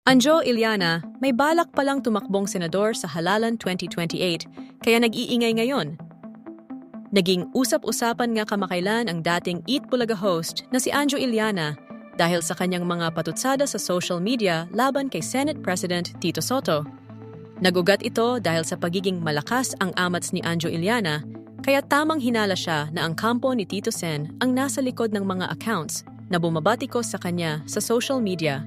Anjo Iliana, may balak palang tumakbong senador sa halalan 2028, kaya nag-iingay ngayon. Naging usap-usapan nga kamakailan ang dating Eat Bulaga host na si Anjo Iliana dahil sa kanyang mga patutsada sa social media laban kay Senate President Tito Soto. Nagugat ito dahil sa pagiging malakas ang amats ni Anjo Iliana, kaya tamang hinala siya na ang kampo ni Tito Sen ang nasa likod ng mga accounts na bumabatikos sa kanya sa social media.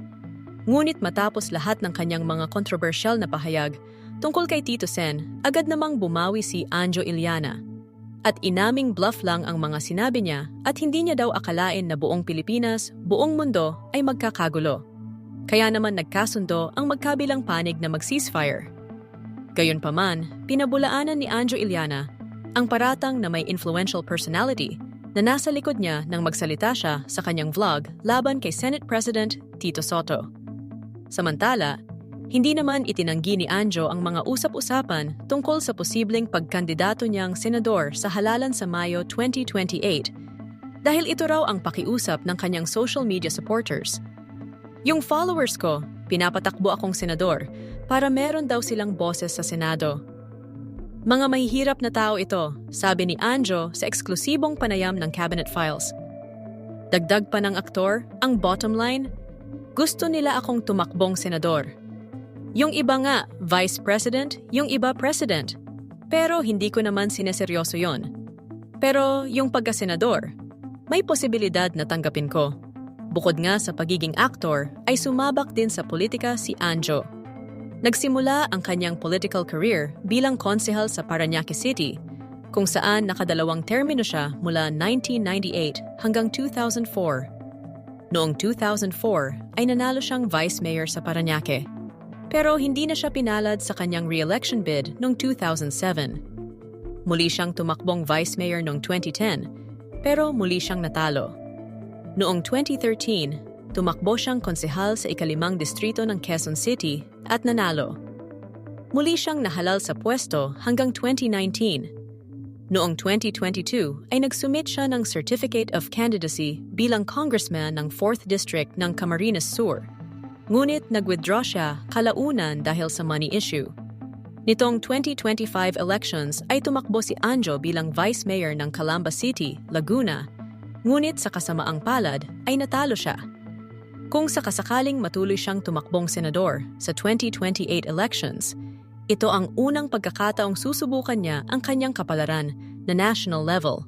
Ngunit matapos lahat ng kanyang mga kontrobersyal na pahayag tungkol kay Tito Sen, agad namang bumawi si Anjo Iliana. At inaming bluff lang ang mga sinabi niya at hindi niya daw akalain na buong Pilipinas, buong mundo ay magkakagulo. Kaya naman nagkasundo ang magkabilang panig na mag-ceasefire. Gayunpaman, pinabulaanan ni Anjo Iliana ang paratang na may influential personality na nasa likod niya nang magsalita siya sa kanyang vlog laban kay Senate President Tito Soto. Samantala, hindi naman itinanggi ni Anjo ang mga usap-usapan tungkol sa posibleng pagkandidato niyang senador sa halalan sa Mayo 2028 dahil ito raw ang pakiusap ng kanyang social media supporters. Yung followers ko, pinapatakbo akong senador para meron daw silang boses sa Senado. Mga mahihirap na tao ito, sabi ni Anjo sa eksklusibong panayam ng Cabinet Files. Dagdag pa ng aktor, ang bottom line, gusto nila akong tumakbong senador. Yung iba nga, vice president, yung iba president. Pero hindi ko naman sineseryoso yon. Pero yung pagka-senador, may posibilidad na tanggapin ko. Bukod nga sa pagiging aktor, ay sumabak din sa politika si Anjo. Nagsimula ang kanyang political career bilang konsehal sa Parañaque City, kung saan nakadalawang termino siya mula 1998 hanggang 2004. Noong 2004 ay nanalo siyang vice mayor sa Parañaque. Pero hindi na siya pinalad sa kanyang re-election bid noong 2007. Muli siyang tumakbong vice mayor noong 2010, pero muli siyang natalo. Noong 2013, tumakbo siyang konsehal sa ikalimang distrito ng Quezon City at nanalo. Muli siyang nahalal sa pwesto hanggang 2019. Noong 2022 ay nagsumit siya ng Certificate of Candidacy bilang congressman ng 4th District ng Camarines Sur. Ngunit nag-withdraw siya kalaunan dahil sa money issue. Nitong 2025 elections ay tumakbo si Anjo bilang vice mayor ng Calamba City, Laguna. Ngunit sa kasamaang palad ay natalo siya. Kung sakasakaling matuloy siyang tumakbong senador sa 2028 elections, ito ang unang pagkakataong susubukan niya ang kanyang kapalaran na national level.